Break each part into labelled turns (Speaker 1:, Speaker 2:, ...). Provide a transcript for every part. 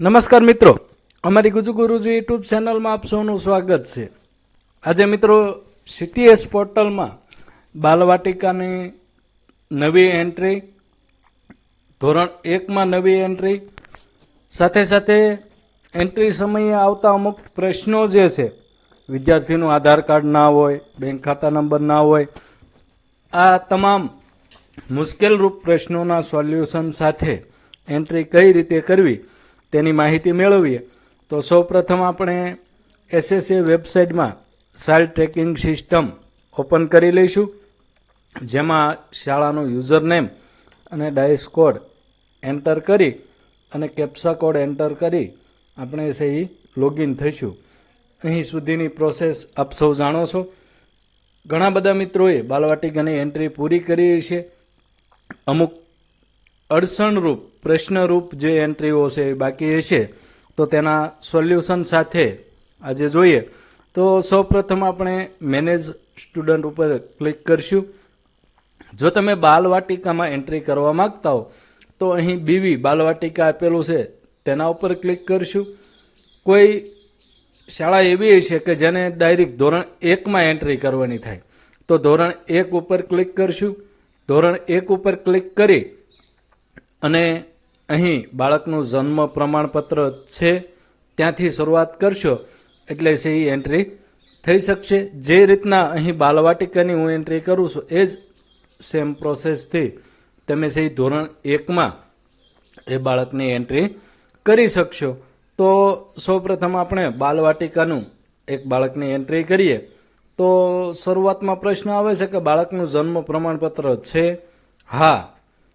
Speaker 1: નમસ્કાર મિત્રો, અમારી ગુજુગુરુજી યુટ્યુબ ચેનલમાં આપ સૌનું સ્વાગત છે। આજે મિત્રો સીટીએસ પોર્ટલમાં બાલવાટિકાની નવી એન્ટ્રી, ધોરણ 1માં નવી એન્ટ્રી, સાથે સાથે એન્ટ્રી સમયે આવતા અમુક પ્રશ્નો જે છે, વિદ્યાર્થીનું આધાર કાર્ડ ના હોય, બેંક ખાતા નંબર ના હોય, આ તમામ મુશ્કેલરૂપ પ્રશ્નોના સોલ્યુશન સાથે એન્ટ્રી કઈ રીતે કરવી તેની માહિતી મેળવીએ। તો સૌપ્રથમ આપણે એસએસએ વેબસાઇટમાં ચાઇલ્ડ ટ્રેકિંગ સિસ્ટમ ઓપન કરી લઈશું, જેમાં શાળાનું યુઝર નેમ અને ડાયસ કોડ એન્ટર કરી અને કેપ્સા કોડ એન્ટર કરી આપણે સહી લોગિન થઈશું। અહીં સુધીની પ્રોસેસ આપ સૌ જાણો છો। ઘણા બધા મિત્રોએ બાલવાટિકાની એન્ટ્રી પૂરી કરી છે। અમુક અડચણરૂપ પ્રશ્નરૂપ જે એન્ટ્રીઓ છે એ બાકી હશે, તો તેના સોલ્યુશન સાથે આજે જોઈએ। તો સૌપ્રથમ આપણે મેનેજ સ્ટુડન્ટ ઉપર ક્લિક કરશું। જો તમે બાલવાટિકામાં એન્ટ્રી કરવા માગતા હો તો અહીં બીવી બાલવાટિકા આપેલું છે તેના ઉપર ક્લિક કરશું। કોઈ શાળા એવી હશે કે જેને ડાયરેક્ટ ધોરણ 1માં એન્ટ્રી કરવાની થાય, તો ધોરણ 1 ઉપર ક્લિક કરશું। ધોરણ 1 ઉપર ક્લિક કરી અને અહીં બાળકનું જન્મ પ્રમાણપત્ર છે ત્યાંથી શરૂઆત કરશો એટલે સહી એન્ટ્રી થઈ શકશે। જે રીતના અહીં બાલવાટિકાની હું એન્ટ્રી કરું છું એ જ સેમ પ્રોસેસથી તમે સહી ધોરણ 1માં એ બાળકની એન્ટ્રી કરી શકશો। તો સૌપ્રથમ આપણે બાલવાટિકાનું એક બાળકની એન્ટ્રી કરીએ। તો શરૂઆતમાં પ્રશ્ન આવે છે કે બાળકનું જન્મ પ્રમાણપત્ર છે? હા।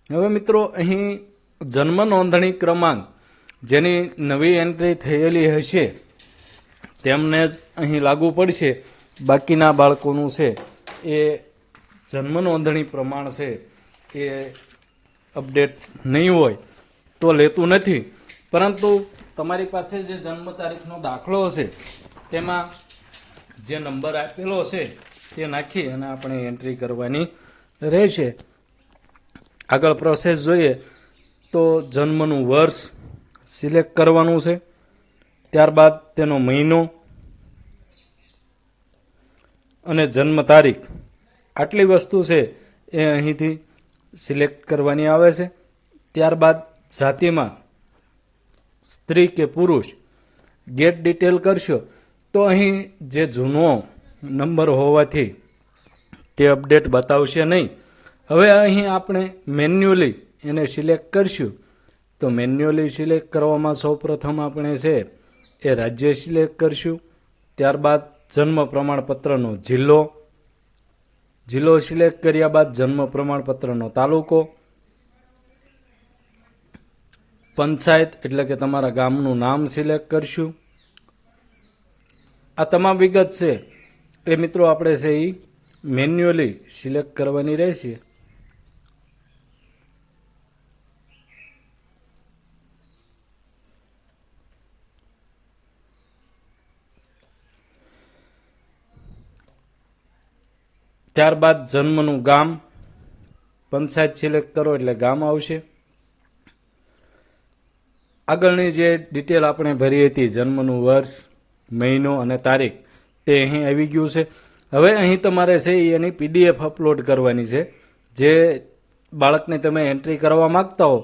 Speaker 1: હવે મિત્રો અહીં જન્મ નોંધણી ક્રમાંક જેની નવી એન્ટ્રી થયેલી હશે તેમને જ અહીં લાગુ પડશે, બાકીના બાળકોનું છે એ જન્મ નોંધણી પ્રમાણ છે એ અપડેટ નહીં હોય તો લેતું નથી। પરંતુ તમારી પાસે જે જન્મ તારીખનો દાખલો હશે તેમાં જે નંબર આપેલો છે તે નાખી અને આપણે એન્ટ્રી કરવાની રહેશે। આગળ પ્રોસેસ જોઈએ તો જન્મનું વર્ષ સિલેક્ટ કરવાનું છે, ત્યારબાદ તેનો મહિનો અને જન્મ તારીખ, આટલી વસ્તુ છે એ અહીંથી સિલેક્ટ કરવાની આવે છે। ત્યારબાદ જાતિમાં સ્ત્રી કે પુરુષ ગેટ ડિટેલ કરશો તો અહીં જે જૂનો નંબર હોવાથી તે અપડેટ બતાવશે નહીં। હવે અહીં આપણે મેન્યુઅલી એને સિલેક્ટ કરશું। તો મેન્યુઅલી સિલેક્ટ કરવામાં સૌપ્રથમ આપણે છે એ રાજ્ય સિલેક્ટ કરશું, ત્યારબાદ જન્મ પ્રમાણપત્રનો જિલ્લો સિલેક્ટ કર્યા બાદ જન્મ પ્રમાણપત્રનો તાલુકો, પંચાયત એટલે કે તમારા ગામનું નામ સિલેક્ટ કરશું। આ તમામ વિગત છે એ મિત્રો આપણે છે એ મેન્યુઅલી સિલેક્ટ કરવાની રહેશે। ત્યારબાદ જન્મનું ગામ, પંચાયત સિલેક્ટ કરો એટલે ગામ આવશે। આગળની જે ડિટેલ આપણે ભરી હતી જન્મનું વર્ષ, મહિનો અને તારીખ તે અહીં આવી ગયું છે। હવે અહીં તમારે છે એની પીડીએફ અપલોડ કરવાની છે। જે બાળકને તમે એન્ટ્રી કરવા માગતા હો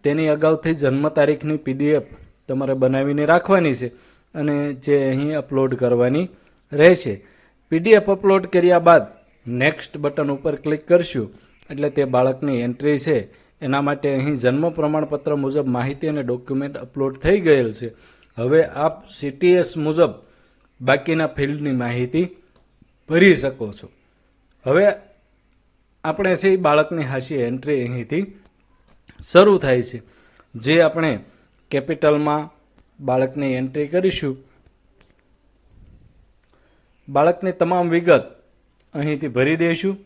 Speaker 1: તેની અગાઉથી જન્મ તારીખની પીડીએફ તમારે બનાવીને રાખવાની છે અને જે અહીં અપલોડ કરવાની રહેશે। પીડીએફ અપલોડ કર્યા બાદ નેક્સ્ટ બટન ઉપર ક્લિક કરશું એટલે તે બાળકની એન્ટ્રી છે એના માટે અહીં જન્મ પ્રમાણપત્ર મુજબ માહિતી અને ડોક્યુમેન્ટ અપલોડ થઈ ગયેલ છે। હવે આપ સીટીએસ મુજબ બાકીના ફિલ્ડની માહિતી ભરી શકો છો। હવે આપણે છે બાળકની હાશી એન્ટ્રી અહીંથી શરૂ થાય છે। જે આપણે કેપિટલમાં બાળકની એન્ટ્રી કરીશું, બાળકની તમામ વિગત અહીંથી ભરી દઈશું।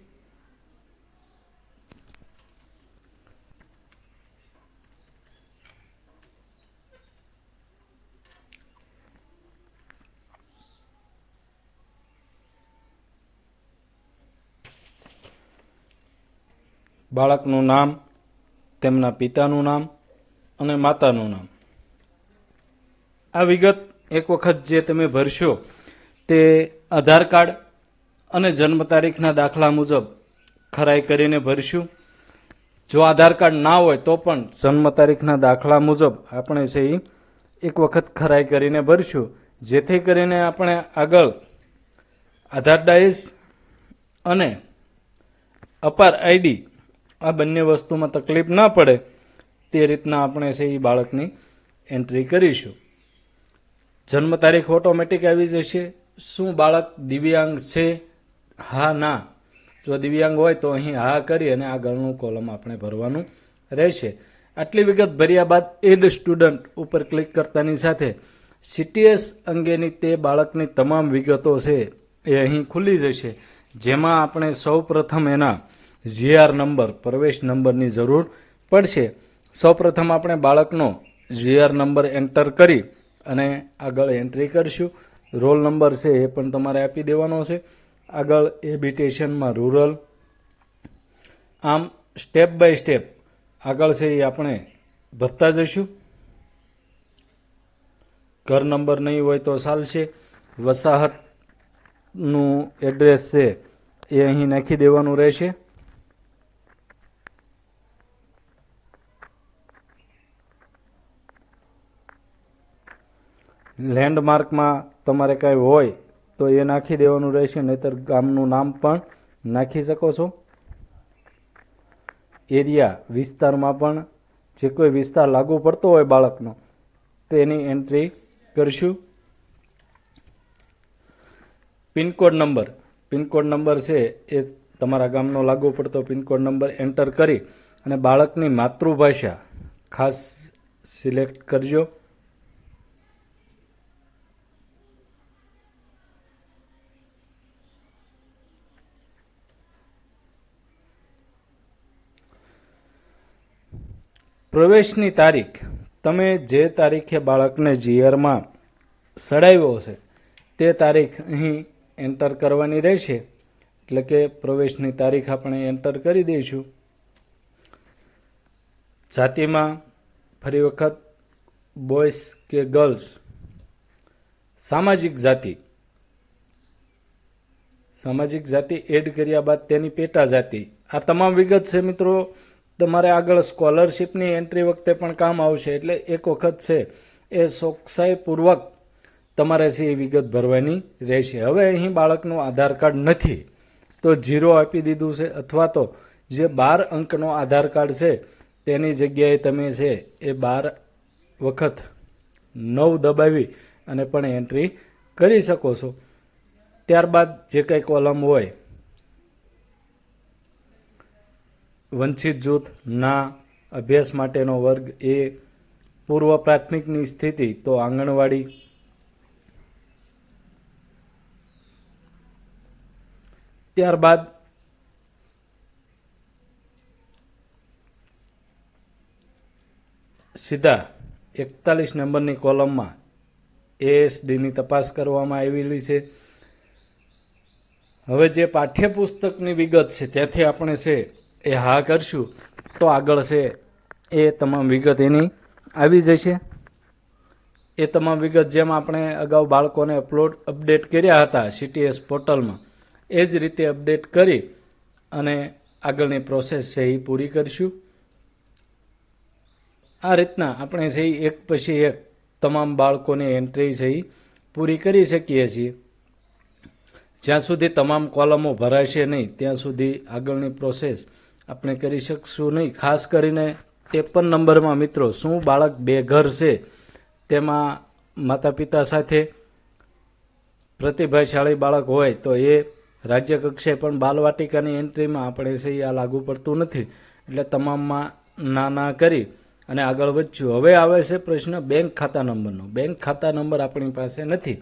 Speaker 1: બાળકનું નામ, તેમના પિતાનું નામ અને માતાનું નામ, આ વિગત એક વખત જે તમે ભરશો તે આધાર કાર્ડ અને જન્મ તારીખના દાખલા મુજબ ખરાઈ કરીને ભરશું. જો આધાર કાર્ડ ના હોય તો પણ જન્મ તારીખના દાખલા મુજબ આપણે છે એ એક વખત ખરાઈ કરીને ભરશું, જેથી કરીને આપણે આગળ આધાર ડાયસ અને અપાર આઈડી આ બંને વસ્તુમાં તકલીફ ના પડે તે રીતના આપણે છે એ બાળકની એન્ટ્રી કરીશું. જન્મ તારીખ ઓટોમેટિક આવી જશે. શું બાળક દિવ્યાંગ છે? હા ના. જો દિવ્યાંગ હોય તો અહીં હા કરી અને આગળનું કોલમ આપણે ભરવાનું રહેશે. આટલી વિગત ભર્યા બાદ એડ સ્ટુડન્ટ ઉપર ક્લિક કરતાની સાથે CTS અંગેની તે બાળકની તમામ વિગતો છે એ અહીં ખુલી જશે, જેમાં આપણે સૌ પ્રથમ એના GR નંબર, પ્રવેશ નંબરની જરૂર પડશે. સૌ પ્રથમ આપણે બાળકનો GR નંબર એન્ટર કરી અને આગળ એન્ટ્રી કરશું. રોલ નંબર છે એ પણ તમારે આપી દેવાનો છે. આગળ હેબિટેશનમાં રૂરલ. આમ સ્ટેપ બાય સ્ટેપ આગળ છે એ આપણે ભરતા જઈશું. ઘર નંબર નહીં હોય તો ચાલશે. વસાહતનું એડ્રેસ છે એ અહીં નાખી દેવાનું રહેશે. લેન્ડમાર્કમાં તમારે કાંઈ હોય તો એ નાખી દેવાનું રહેશે, નહીતર ગામનું નામ પણ નાખી શકો છો. એરિયા, વિસ્તારમાં પણ જે કોઈ વિસ્તાર લાગુ પડતો હોય બાળકનો તેની એન્ટ્રી કરશું. પિનકોડ નંબર, પિનકોડ નંબર છે એ તમારા ગામનો લાગુ પડતો પિનકોડ નંબર એન્ટર કરી અને બાળકની માતૃભાષા ખાસ સિલેક્ટ કરજો. પ્રવેશની તારીખ, તમે જે તારીખે બાળકને GRમાં સડાવ્યો છે તે તારીખ અહીં એન્ટર કરવાની રહેશે. એટલે કે પ્રવેશની તારીખ આપણે એન્ટર કરી દઈશું. જાતિમાં ફરી વખત બોયસ કે ગર્લ્સ. સામાજિક જાતિ, સામાજિક જાતિ એડ કર્યા બાદ તેની પેટા જાતિ. આ તમામ વિગત છે મિત્રો તમારે આગળ સ્કોલરશિપની એન્ટ્રી વખતે પણ કામ આવશે. એટલે એક વખત છે એ ચોકસાઈપૂર્વક તમારે છે એ વિગત ભરવાની રહેશે. હવે અહીં બાળકનું આધાર કાર્ડ નથી તો 0 આપી દીધું છે, અથવા તો જે 12 અંકનો આધાર કાર્ડ છે તેની જગ્યાએ તમે છે એ 12 વખત 9 દબાવી અને પણ એન્ટ્રી કરી શકો છો. ત્યારબાદ જે કંઈ કોલમ હોય, વંચિત જૂથ ના, અભ્યાસ માટેનો વર્ગ એ, પૂર્વ પ્રાથમિકની સ્થિતિ તો આંગણવાડી. ત્યારબાદ સીધા 41 નંબરની કોલમમાં ASDની તપાસ કરવામાં આવેલી છે. હવે જે પાઠ્યપુસ્તકની વિગત છે ત્યાંથી આપણે છે એ હા કરશું તો આગળ છે એ તમામ વિગત એની આવી જશે. એ તમામ વિગત જેમ આપણે અગાઉ બાળકોને અપડેટ કર્યા હતા CTS પોર્ટલમાં એ જ રીતે અપડેટ કરી અને આગળની પ્રોસેસ છે એ પૂરી કરીશું. આ રીતના આપણે છે એક પછી એક તમામ બાળકોની એન્ટ્રી છે એ પૂરી કરી શકીએ છીએ. જ્યાં સુધી તમામ કોલમો ભરાશે નહીં ત્યાં સુધી આગળની પ્રોસેસ આપણે કરી શકશું નહીં. ખાસ કરીને 53 નંબરમાં મિત્રો, શું બાળક બેઘર છે તેમાં માતા પિતા સાથે પ્રતિભાશાળી બાળક હોય તો એ રાજ્ય કક્ષાએ પણ બાલવાટિકાની એન્ટ્રીમાં આપણે છે આ લાગુ પડતું નથી. એટલે તમામમાં ના કરી અને આગળ વધશું. હવે આવે છે પ્રશ્ન બેંક ખાતા નંબરનો. બેંક ખાતા નંબર આપણી પાસે નથી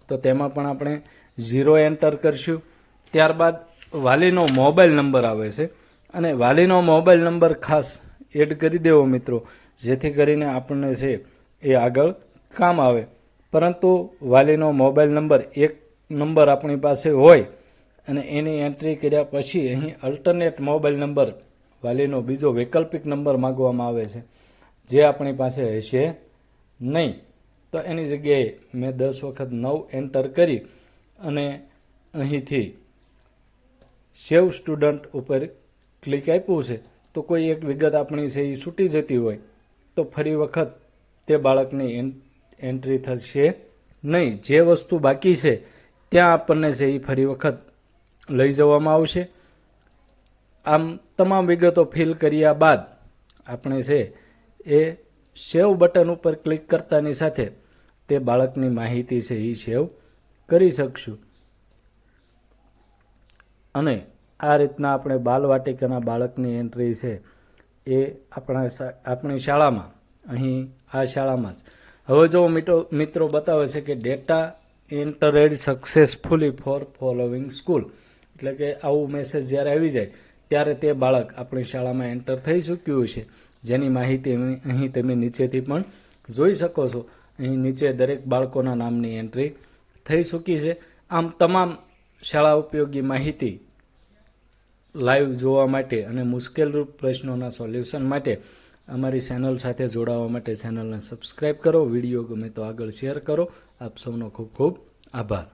Speaker 1: તો તેમાં પણ આપણે 0 એન્ટર કરશું. ત્યારબાદ વાલીનો મોબાઈલ નંબર આવે છે અને વાલીનો મોબાઈલ નંબર ખાસ એડ કરી દેવો મિત્રો, જેથી કરીને આપણને છે એ આગળ કામ આવે. પરંતુ વાલીનો મોબાઈલ નંબર એક નંબર આપણી પાસે હોય અને એની એન્ટ્રી કર્યા પછી અહીં અલ્ટરનેટ મોબાઈલ નંબર, વાલીનો બીજો વૈકલ્પિક નંબર માગવામાં આવે છે, જે આપણી પાસે હશે નહીં. તો એની જગ્યાએ મેં 10 વખત 9 એન્ટર કરી અને અહીંથી સેવ સ્ટુડન્ટ ઉપર ક્લિક આપ્યું છે તો કોઈ એક વિગત આપણી છે એ છૂટી જતી હોય તો ફરી વખત તે બાળકની એન્ટ્રી થશે નહીં. જે વસ્તુ બાકી છે ત્યાં આપણને છે એ ફરી વખત લઈ જવામાં આવશે. આમ તમામ વિગતો ફિલ કર્યા બાદ આપણે છે એ સેવ બટન ઉપર ક્લિક કરતાની સાથે તે બાળકની માહિતી છે એ સેવ કરી શકશું. અને આ રીતના આપણે બાલવાટિકાના બાળકની એન્ટ્રી છે એ આપણી શાળામાં અહીં આ શાળામાં જ હવે જો મિત્રો બતાવે છે કે data entered successfully for following school, એટલે કે આવું મેસેજ જ્યારે આવી જાય ત્યારે તે બાળક આપણી શાળામાં એન્ટર થઈ ચૂક્યું છે, જેની માહિતી અહીં તમે નીચેથી પણ જોઈ શકો છો. અહીં નીચે દરેક બાળકોના નામની એન્ટ્રી થઈ ચૂકી છે. આમ તમામ શાળા ઉપયોગી માહિતી લાઈવ જોવા માટે અને મુશ્કેલરૂપ પ્રશ્નોના સોલ્યુશન માટે અમારી ચેનલ સાથે જોડાવા માટે ચેનલને સબસ્ક્રાઈબ કરો. વિડીયો ગમે તો આગળ શેર કરો. આપ સૌનો ખૂબ ખૂબ આભાર.